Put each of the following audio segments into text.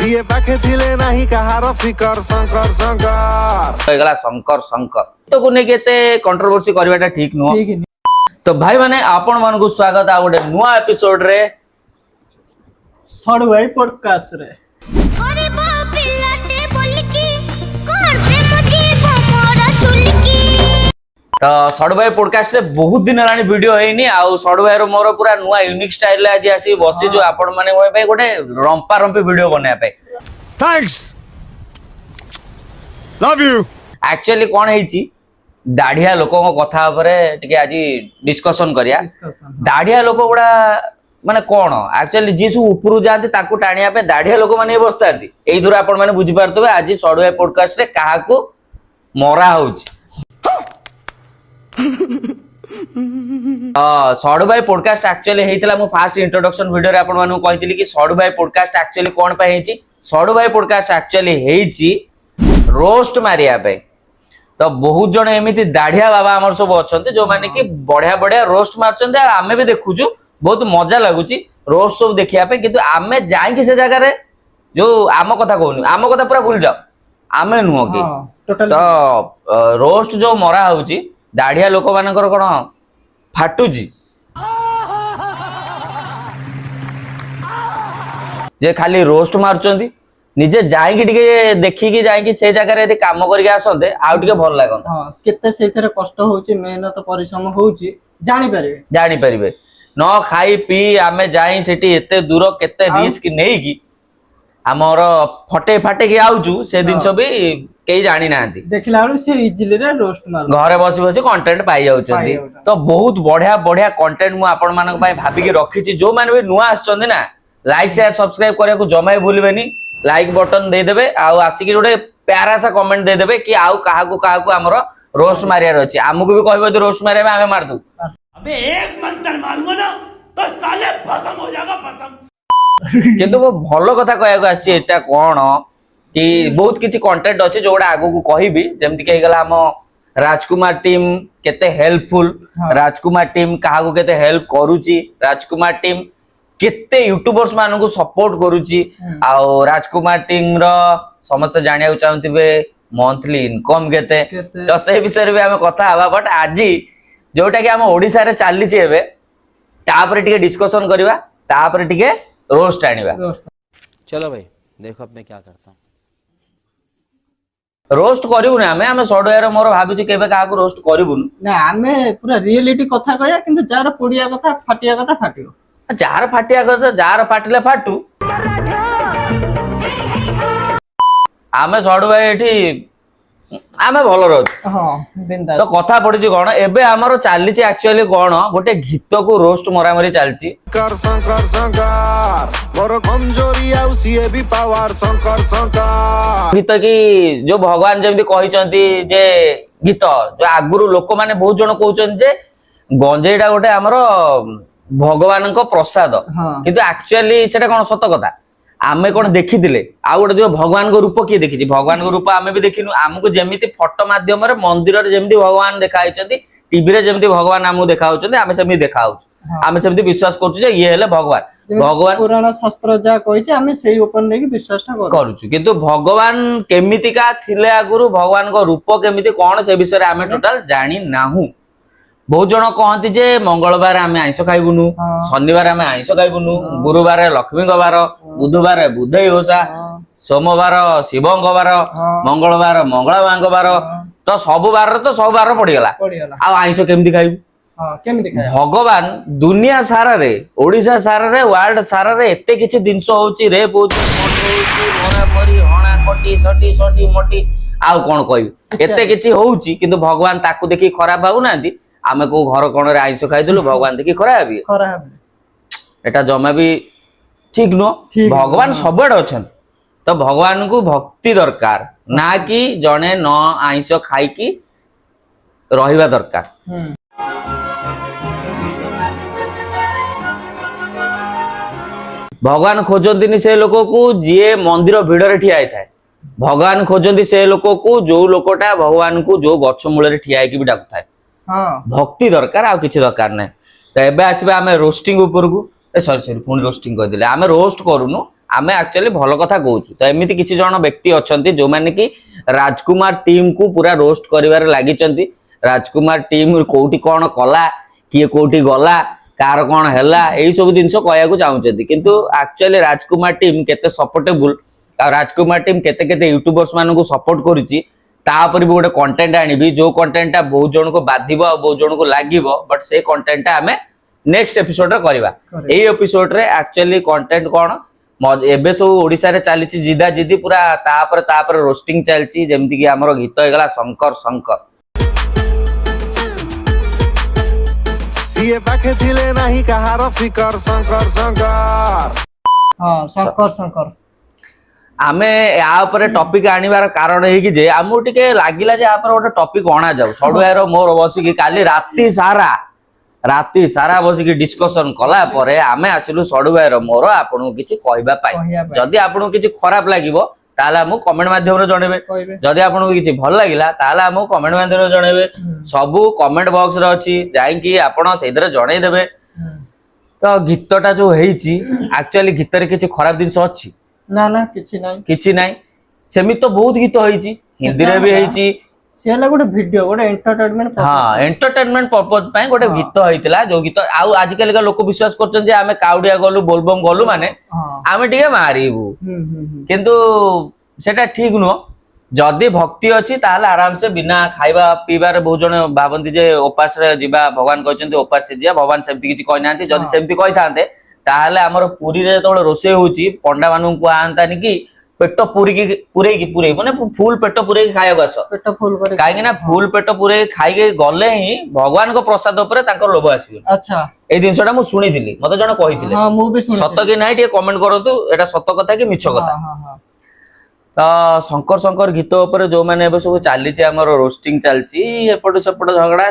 ये पाखे थिले नाही कहार फिकर शंकर शंकर होगला शंकर शंकर तो को नहीं केते कंट्रोवर्सी करवाटा ठीक नुह तो भाई माने आपण मन को स्वागत आ गोटे नुआ एपिसोड रे सड़ भाई पॉडकास्ट रे तो सड़ु भाई पॉडकास्ट रे बहुत दिन हेलानी वीडियो हेनी आउ सड़ु भाई रो मोर पूरा नुआ यूनिक स्टाइल रे आज आसी बसी जो आपण माने मोय भाई गोटे रंपा रंपी वीडियो बनाया पे थैंक्स लव यू एक्चुअली कोन हेची दाढ़िया लोकों कथा उपरे टिके आज डिस्कशन करिया दाढ़िया लोक गुड़ा माने कोन एक्चुअली जी सब ऊपर जाती ताकू टाणिया पे दाढ़िया लोक माने बसता एई दूर आपण माने बुझी पारतबे आज सड़ु भाई पॉडकास्ट रे काहा को मरा होची सड़ु भाई पॉडकास्ट एक्चुअली हेइतला मो फर्स्ट इंट्रोडक्शन वीडियो रे आपण मानु कहितली कि सड़ु भाई पॉडकास्ट एक्चुअली कोन पे हेची सड़ु भाई पॉडकास्ट एक्चुअली हेची रोस्ट मारिया पे तो बहुत जन एमिति दाढ़िया बाबा हमर सब अछंते जो माने कि बढ़िया बढ़िया रोस्ट मारचंते आमे भी देखुछु बहुत मजा लागुची रोस्ट सब देखिया पे किंतु आमे जाई कि से जगह रे जो आम कथा कहूनी आम कथा पूरा भूल जाओ आमे नुह कि तो रोस्ट जो मरा होची दाढ़िया लोक मानकर कोन फाटुची जे खाली रोस्ट मारचंती निजे जाई कि टिके देखि कि जाई कि से जगह रे यदि काम करके आसंते आउ टिके भल लागंता हां केते सेथरे कष्ट होची मेहनत परिश्रम होची जानि परिबे न खाई पी आमे जाई सेठी एते दूर केते रिस्क नै कि हमर फटे फाटे के आउचू से दिन भी कई जानी नांती देखला आलु से इजीली रे रोस्ट मार घरे बसी बसी कंटेंट पाई जाउचंदी तो बहुत बढ़िया बढ़िया कंटेंट मु आपण मानक पय भाबी के रखिची जो माने भी नुआ आछंदी ना लाइक शेयर सब्सक्राइब करे को जमाई भूलबेनी लाइक बटन दे देबे आउ आसी के गोटे प्यारा सा कमेंट दे देबे कि आउ काहा को हमरो रोस्ट मारियार अछि हमकु भी कहबो तो रोस्ट मारे में हमें मार दू अबे एक मंत्र मारूंगा ना तो साले भस्म हो जाएगा भस्म किंतु वो भलो कथा कहया को आसी एटा कोन कि बहुत किछि कंटेंट अछि जोडा आगु को कहिबी जेमति के गला हम राजकुमार टीम केते हेल्पफुल राजकुमार टीम काहा को केते हेल्प करूची राजकुमार टीम केते यूट्यूबर्स मानन को सपोर्ट करूची आ राजकुमार टीम रो समस्त जानिया को चाहंतिबे मंथली इनकम केते तो से विषय रे हम कथा हवा बट आजी जोटा कि हम ओडिसा रे चालली चे एबे तापर टिके डिस्कशन करबा तापर टिके रोस्ट आनिबा चलो भाई देखो अब मैं क्या करता हूं रोस्ट करिवु ना हमें सड़ु यार मोर भाबुची केबे काहा को रोस्ट करिवु ना हमें पूरा रियलिटी कथा कहया किंतु जार पुडिया कथा फाटियो जार फाटिया कर जार फाटिले फाटू आमे सड़ु भाई एठी आमे भलो रहू हां बिंदास तो कथा पड़िची कोन एबे हमरो चालीची एक्चुअली कोन गोटे गीत को रोस्ट मरामरी चालची कर शंकर शंकर मोर कमजोरी आउ सीए भी पावर शंकर शंकर गीत की जो भगवान जेमती कहिचंती जे गीत जो आगुरु लोक माने बहुत जण कहउचन जे गंजेईटा गोटे हमरो भगवान को प्रसाद किंतु एक्चुअली सेटा कोन सत कथा आमे कोन देखिथिले आ गोटे जो भगवान को रूप किए देखिछि भगवान को रूप आमे भी देखिनु हमको जेमिति फोटो माध्यम रे मंदिर रे जेमिति भगवान देखाइछंती टीवी रे जेमिति भगवान हमको देखाउछंती आमे सेमि देखाउछ आमे सेमिति विश्वास करछु जे ये हेले भगवान पुराण शास्त्र जा कहिछि आमे सेही ऊपर नेकी विश्वास करूछु किंतु भगवान केमिति का थिले आगुरु भगवान को रूप केमिति कोन से विषय रे आमे टोटल जानि नाहु बहुत जन कहती जे मंगलवार आमे आइंस खाइबुनु शनिवार आमे आइंस खाइबुनु गुरुवार लक्ष्मी बार बुधवार बुधई ओषा सोमवार शिवंग बार मंगलवार मंगला मांग बार तो सब बार पड़ीगला आ आइंस केमिति खाइबु भगवान दुनिया सारा रे ओडिशा सारा रे वर्ल्ड सारा रे एते किछि दिनस होउची रे बहुत मोरा मरी हणा कटी सटी मोटी आ कोन कहबी एते किछि होउची किंतु भगवान ताकू देखि खराब भाबु नांती आमे को घर कोन रे आइंस खाइदलु भगवान देखि खराब एटा जमा भी ठीक नो भगवान सबड अछन तो भगवान को भक्ति दरकार ना कि जने न आइंस खाई की रहिबा दरकार भगवान खोजंतिनी से लोक को जे मंदिर भिड़ रे ठिया थाए भगवान खोजंती से लोक को जो लोकटा भगवान को जो गछ मूल रे ठिया की भी डाकु थाए भक्ति दरकार आ किछि दरकार नै तो एबे आसीबे आमे रोस्टिंग ऊपर को सॉरी पुणी रोस्टिंग कर दिले आमे रोस्ट करूनु आमे एक्चुअली भल कथा कहूछु तो एमिति किछि जण व्यक्ति अछंती जो माने कि राजकुमार टीम को पूरा रोस्ट करिवार लागिचंती राजकुमार टीम कोठी कोन कला किए कोठी गला कार कोन हैला एई सब जिंस कहया को चाहुचंती किंतु एक्चुअली राजकुमार टीम केते सपोर्टेबल आ राजकुमार टीम केते केते यूट्यूबर्स मानको सपोर्ट करूची तापर भी गोटे कंटेंट आनिबी जो कंटेंट बहुत जन को बाधिबो बहुत जन को लागिबो बट से कंटेंट आमे नेक्स्ट एपिसोड रे करबा एई एपिसोड रे एक्चुअली कंटेंट कोन एबे सब ओडिसा रे चलीची जिदा जिदी पूरा तापर रोस्टिंग चलची जेमति कि हमरो गीत हेगला शंकर शंकर सीए पाखे थिले नाही कहार फिकर शंकर शंकर हां शंकर शंकर आमे या ऊपर टॉपिक आनिबार कारण है कि जे हमु टिके लागिला जे या पर गोटे टॉपिक अणा जाऊ सडुआर मोर बसी कि काली राती सारा बसी कि डिस्कशन कला परे आमे आसिलु सडुआर मोर आपन किछि कहबा पाई जदी आपन किछि खराब लागिवो ताला हमु कमेंट माध्यम रे जणेबे जदी आपन किछि भल लागिला ताला हमु कमेंट माध्यम रे जणेबे सब कमेंट बॉक्स रे अछि जाई कि आपन सेदरे जणै देबे तो गीतटा जो हेइछि एक्चुअली गीत रे किछि खराब दिनस अछि ना किछि नाही सेमित तो बहुत गीत होईची हिंदी रे भी होईची सेला गोटे वीडियो गोटे एंटरटेनमेंट हां एंटरटेनमेंट पर्पस पय गोटे गीत होइतिला जो गीत आउ आज कल का लोक विश्वास करछन जे आमे काउडिया गलु बोलबम गलु माने आमे टिके मारिबु किंतु सेटा ठीक नो जदी भक्ति अछि ताले आराम से बिना खाइबा पीबा रे बहुत जण भाबंती जे उपास रे जिबा भगवान कहचंती उपास से जिया भगवान सेमति किछि कहि नांती जदी सेमति कहि थांते ताहले हमर पुरी रे तोळ रोसे होची पंडा मानु को आंतानी कि पेट पुरे माने फुल पेट पुरे खाया बस पेट फुल करे काहे ना फुल पेट पुरे खाइ के गले ही भगवान को प्रसाद ऊपर ताकर लोभ आसीबो अच्छा ए दिनसटा मु सुनिथिली मते जण कहिथिले हां मु भी सुनि सत कि नाही टे कमेंट करंतु एटा सत कथा कि मिछ कथा हां तो शंकर शंकर गीत ऊपर जो माने एबे सब चालीची हमर रोस्टिंग चालची एपट सेपट झगड़ा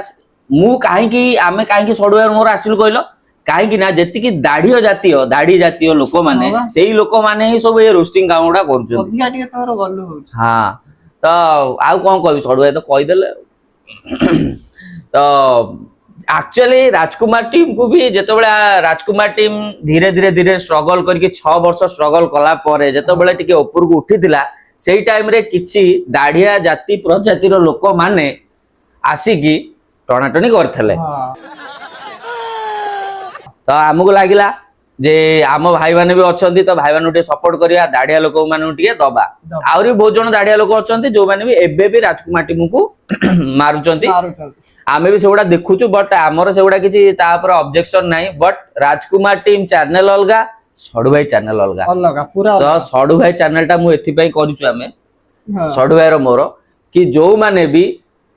मु काहे कि आमे काहे कि सडुआर मोर आसिल कहलो काहे कि ना जेति कि दाढ़ी जातीय लोक माने सेही लोक माने ही सब ए रोस्टिंग कामडा करछन अधिका टिके तोर गल्लु होछ हां तो आउ कोन कहबी सडुआ तो कहि देले तो एक्चुअली राजकुमार टीम को भी जेतबेला राजकुमार टीम धीरे धीरे स्ट्रगल करके 6 वर्ष स्ट्रगल कला परे जेतबेला टिके ऊपर को उठितिला सेही टाइम रे किछि दाढ़िया जाति प्रजाति रो लोक माने आसी की टणाटणी करथले तो आमको लागिला जे आम भाई माने भी अच्छी तो भाई मान सपोर्ट करिया दाढ़िया लोक मान दबा आउरी बहुत जन दाढ़िया लोक अच्छे जो माने भी एबे भी राजकुमार टीम को मारुचंती आमे भी सेगुडा देखुचु बट आमर सेगुडा किछि तापर ऑब्जेक्शन नाही बट राजकुमार टीम चैनल अलगा सडु भाई चैनल अलगा पूरा तो सडु भाई चैनल टा मु एथि पई करिचु आमे सडु भाई रो मोर कि जो माने भी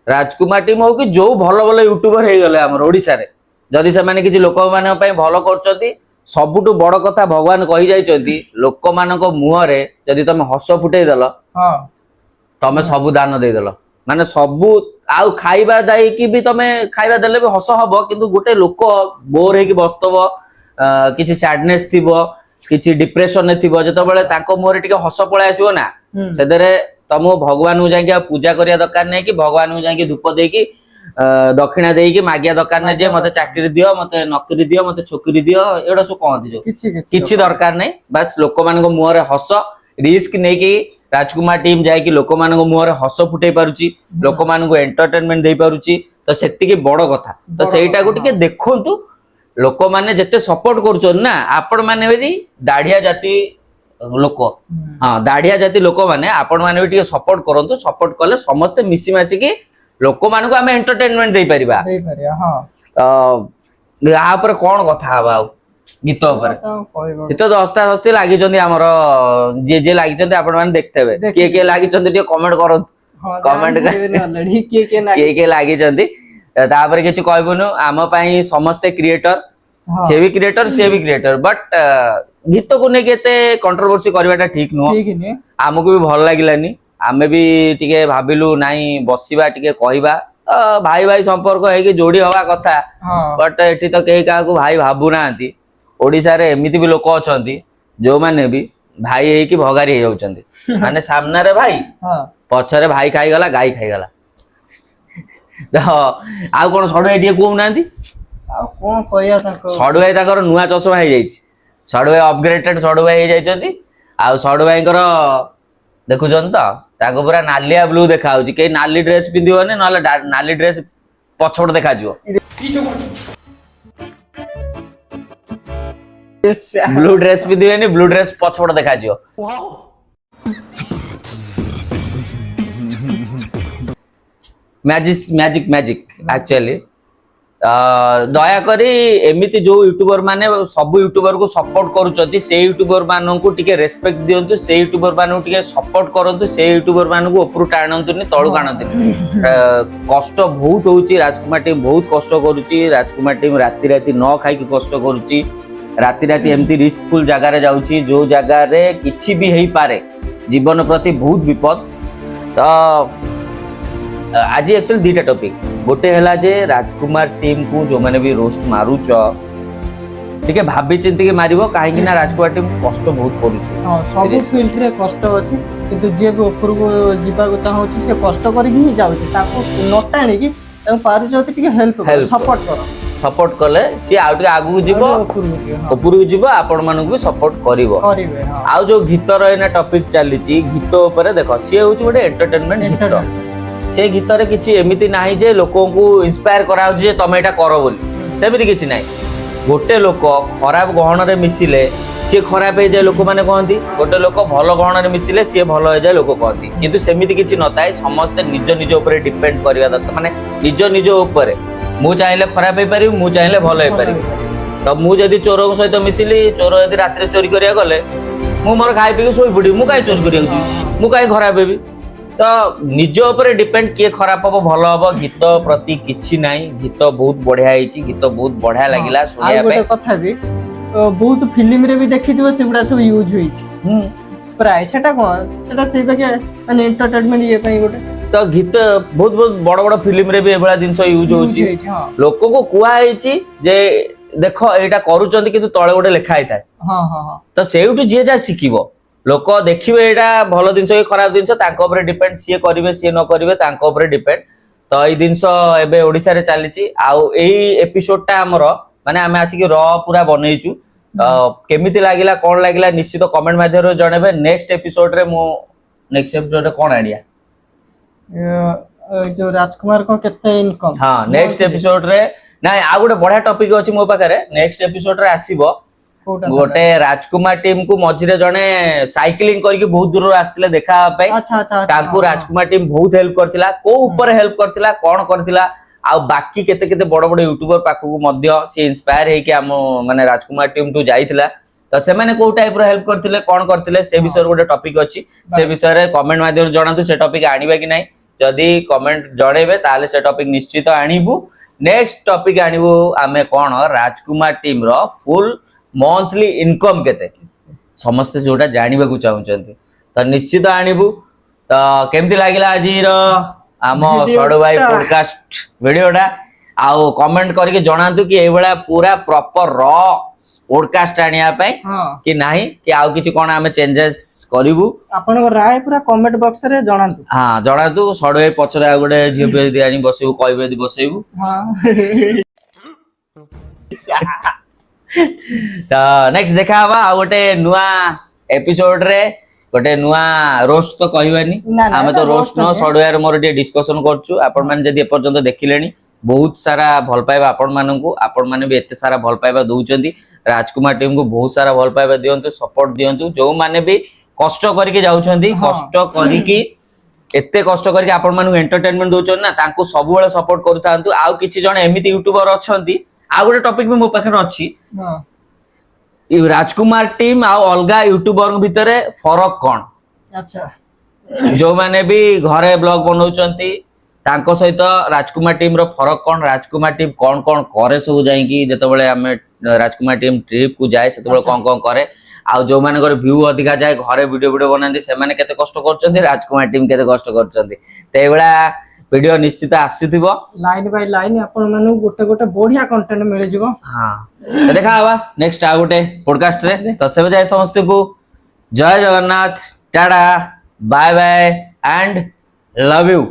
राजकुमार टीम हो कि जो भलो भलो यूट्यूबर हे गले हमर ओडिसा रे जदि से माने किछि लोक माने पई भलो करचंती सबुटु बड़ कथा भगवान कहि जाइचंती लोक मानको मुह रे जदि तमे हस फुटै देलो तमे सबु दान दे देलो माने सबु आउ खाइबा दाई कि भी तमे खाइबा देले भी हस हबो किंतु गोटे लोक बोर हे कि बस्तव किछि सैडनेस थिबो किछि डिप्रेशन थिबो जतो बेले ताको मोरे टिके हस पळे आसीबो ना सेदरे तमो भगवान उ जाके पूजा करिया दरकार नै कि भगवान उ जाके धूप देई कि दक्षिणा देई कि मागिया दरकार नै जे मते चाकरी दियो मते नौकरी दियो मते छोकरी दियो एडा सो कहंती जो किछि दरकार नै बस लोक मान को मुह रे हस रिस्क नै कि राजकुमार टीम जाय कि लोक मान को मुह रे हस फुटै पारुची लोक मान को एंटरटेनमेंट देई पारुची तो सेति के बड़ कथा तो सेईटा को टिके देखंतु लोक माने जते सपोर्ट करछन ना आपण माने भी दाढ़िया जाति लोक हां दाढ़िया जाति लोक माने आपण माने भी टिके सपोर्ट करंतु सपोर्ट कले समस्त मिसी मासी कि लोक मान को हमें एंटरटेनमेंट देई परिबा हां तो या पर कोन कथा हबा गीत ऊपर गीत तो हस्ता हस्ती लागि जंदी हमर जे लागि जंदी आपण माने देखतेबे के लागि जंदी टिके कमेंट करन कमेंट के लागि जंदी तापर किछि कहबोनु आम पई समस्त क्रिएटर से भी क्रिएटर बट गीत को ने केते कंट्रोवर्सी करबाटा ठीक नो हमको भी भल लागिलानी आमे भी टिके भाबिलु नाही बसिबा टिके कहबा भाई भाई संपर्क है कि जोड़ी हवा कथा बट एठी तो केही का को भाई भाबु नांती ओडिसा रे एमिति भी लोक अछंती जो माने भी भाई है कि भगारी हे जाउचंती माने सामने रे भाई पछरे भाई खाई गला गाई खाई गला तो आ कोन सडु एठी को नांती आ कोन कहया ताको सडु भाई ताकर नुवा चश्मा हे जाईछि सडु भाई अपग्रेडेड सडु भाई हे जाइछंती ଆଉ ସଡୁ ଭାଇଙ୍କର ଦେଖୁଛନ୍ତି ତ ତାଙ୍କୁ ପୁରା ନାଲିଆ ବ୍ଲୁ ଦେଖାଯାଉଛି କେହି ନାଲି ଡ୍ରେସ ପିନ୍ଧିବନି ନହେଲେ ନାଲି ଡ୍ରେସ ପଛପଟ ଦେଖାଯିବ ବ୍ଲୁ ଡ୍ରେସ ପିନ୍ଧିବେନି ବ୍ଲୁ ଡ୍ରେସ ପଛପଟ ଦେଖାଯିବ ମ୍ୟାଜିକ ଆକ୍ଚୁଆଲି ଦୟାକରି ଏମିତି ଯୋଉ ୟୁଟ୍ୟୁबर ମାନେ ସବୁ ୟୁଟ୍ୟୁबर କୁ ସपोର୍ଟ କରୁଛନ୍ତି ସେଇ ୟୁଟ୍ୟୁबर ମାନଙ୍କୁ ଟିକେ ରେସ୍ପେକ୍ଟ ଦିଅନ୍ତୁ ସେଇ ୟୁଟ୍ୟୁबर ମାନଙ୍କୁ ଟିକେ ସପୋର୍ଟ କରନ୍ତୁ ସେଇ ୟୁଟ୍ୟୁबर ମାନଙ୍କୁ ଉପରୁ ଟାଣନ୍ତୁନି ତଳକୁ ଆଣନ୍ତୁନି କଷ୍ଟ ବହୁତ ହଉଛି ରାଜକୁମାର ଟିମ୍ ବହୁତ କଷ୍ଟ କରୁଛି ରାଜକୁମାର ଟିମ୍ ରାତି ରାତି ନ ଖାଇକି କଷ୍ଟ କରୁଛି ରାତି ରାତି ଏମିତି ରିସ୍କଫୁଲ ଜାଗାରେ ଯାଉଛି ଯୋଉ ଜାଗାରେ କିଛି ବି ହେଇପାରେ ଜୀବନ ପ୍ରତି ବହୁତ ବିପଦ ତ आज एक्चुअली दीटा टॉपिक गोटे है जे राजकुमार टीम को जो मैंने भी रोस्ट मारुच ठीक है भाभी चिंती के मारिबो काहे कि ना राजकुमार टीम कष्ट बहुत करू हां सब फील्ड रे कष्ट अछि किंतु जे भी ऊपर को जीवा को चाहौ छी से कष्ट करी ही जाउ छी ताको नटाणी की ताको पारु जति टिके हेल्प सपोर्ट कले सी आउ टिके आगु जीवो ऊपर को जीवो आपण मानु भी सपोर्ट करिवो आउ जो गीत रहना टॉपिक चली छी गीत ऊपर देखो सी होची गोटे एंटरटेनमेंट गीत से गीत रे किछि एमिति नाही जे लोकों को इंस्पायर कराउ जे तमे एटा करो बोली सेमिति किछि नाही गोटे लोक खराब गहन रे मिसिले सी खराब हो जाए लोक माने कहती गोटे लोक भल गहन रे मिसिले सी भल हो जाए लोक कहती किंतु सेमिति किछि नताए समस्त निज निज ऊपर डिपेंड करबा दरकार माने निज निज ऊपर मु चाहिले खराब हे पारि मु चाहिले भल हे पारि तो मु जदी चोर सहित मिसिली चोर जदी रात रे चोरी करिया गले मु मोर खाइ पी सोई पड़ी मु काई चोरी करिया मु काई खराब हेबी तो निज ऊपर डिपेंड किए खराब हम भल हम गीत प्रति किछि नाही गीत बहुत बढ़िया होईची गीत बहुत बढ़िया लागिला सुनिया पे कथा भी बहुत फिल्म रे भी देखिथिबो सेगुडा सब यूज होईची प्राय सेटा कोन सेटा सेइ बाके माने एंटरटेनमेंट ये पई गोटे तो गीत बहुत बहुत बड़ बड़ फिल्म रे भी एबळा जिंस यूज होईची लोक को कुआ होईची जे देखो एटा करूचंती किंतु तळे गोटे लिखा आइता हां हां तो सेउटु जे जा सिकिबो लोक देखिए यहाँ भल जिन खराब जिन डिपेंड सी करेंगे सी न करेंगे डिपेंड तो ये जिनस एबे ओडिशा रे चली एपिसोडटा आमर माने आमे आसिक र पूरा बनईचु केमिति लागिला कोन लागिला निश्चित कमेंट माध्यम जणेबे नेक्स्ट एपिसोड रे मु नेक्स्ट एपिसोड रे कोन आडिया जो राजकुमार को केते इनकम हां नेक्स्ट एपिसोड रे ना आ गोटे बढ़िया टॉपिक अछि मो पाखरे नेक्स्ट एपिसोड रे आसीबो गोटे राजकुमार टीम को मझिरे जने साइकिलिंग करके बहुत दूर आस्तिले देखा पाई तांको राजकुमार टीम बहुत हेल्प करथिला को ऊपर हेल्प करथिला कोन करथिला आ बाकी केते केते बड़ बड़ यूट्यूबर पाखु मध्य से इंस्पायर हे कि हम माने राजकुमार टीम टू जाइथिला तो से माने को टाइप रो हेल्प करथिले कोन करथिले से विषय गोटे टॉपिक अछि से विषय रे कमेंट माध्यम जणातु से टॉपिक आनिबा कि नाही जदी कमेंट जणेबे ताले से टॉपिक निश्चित आनिबु नेक्स्ट टॉपिक आनिबु आमे कोन राजकुमार टीम रो फुल मंथली इनकम केते समस्त जोटा जानिबा को चाहुचंती तो निश्चित आनिबु तो केमति लागिला आज रो आम सडो भाई पॉडकास्ट वीडियोटा आउ कमेंट करके जणांतु कि ए बेला पूरा प्रॉपर रॉ पॉडकास्ट आनिया पई कि नाही कि आउ किछि कोन आमे चेंजेस करिवु आपन को राय पूरा कमेंट बॉक्स रे जणांतु हां जणांतु सडो भाई पछरे आ गोटे जियो पे दि आनी बसेबु कहबे दि बसेबु हां तो नेक्स्ट देखा हवा आ गोटे नुआ एपिसोड रे गोटे नुआ रोस्ट तो कहबानी आमे तो रोस्ट न सडुआर मोर डे डिस्कशन करछु आपण माने जदी एपर्यंत देखिलेनी बहुत सारा भल पाइबा आपण माने भी एते सारा भल पाइबा दउचंदी राजकुमार टीम को बहुत सारा भल पाइबा दियंतु सपोर्ट दियंतु जो माने भी कष्ट करके जाउचंदी कष्ट करिकी एते कष्ट करके आपण मानु एंटरटेनमेंट दउचन ना तांको सब बेले सपोर्ट करथांतु आ किछि जण एमिति यूट्यूबर अछंती आ गोटे टॉपिक भी मो पाखर अछि राजकुमार टीम आ अलगा यूट्यूबर भितर फरक कोन अच्छा जो माने भी घरे ब्लॉग बनाउचंती तांको सहित राजकुमार टीम रो फरक कोन राजकुमार टीम कोन कोन करे सब जाई कि जते बेले हमें राजकुमार टीम ट्रिप को जाए सेते बेले कोन कोन करे आ जो माने घर व्यू अधिका जाए घरे वीडियो बनांती से माने केते कष्ट करचंती राजकुमार टीम केते कष्ट करचंती ते बेला वीडियो निश्चित आसीथिबो लाइन बाय लाइन आपण मानु गोटे गोटे बढ़िया कंटेंट मिले जिवो हां तो देखा हवा नेक्स्ट आ गोटे पॉडकास्ट रे तो सेबे जाय समस्त को जय Jagannath tata bye bye and love you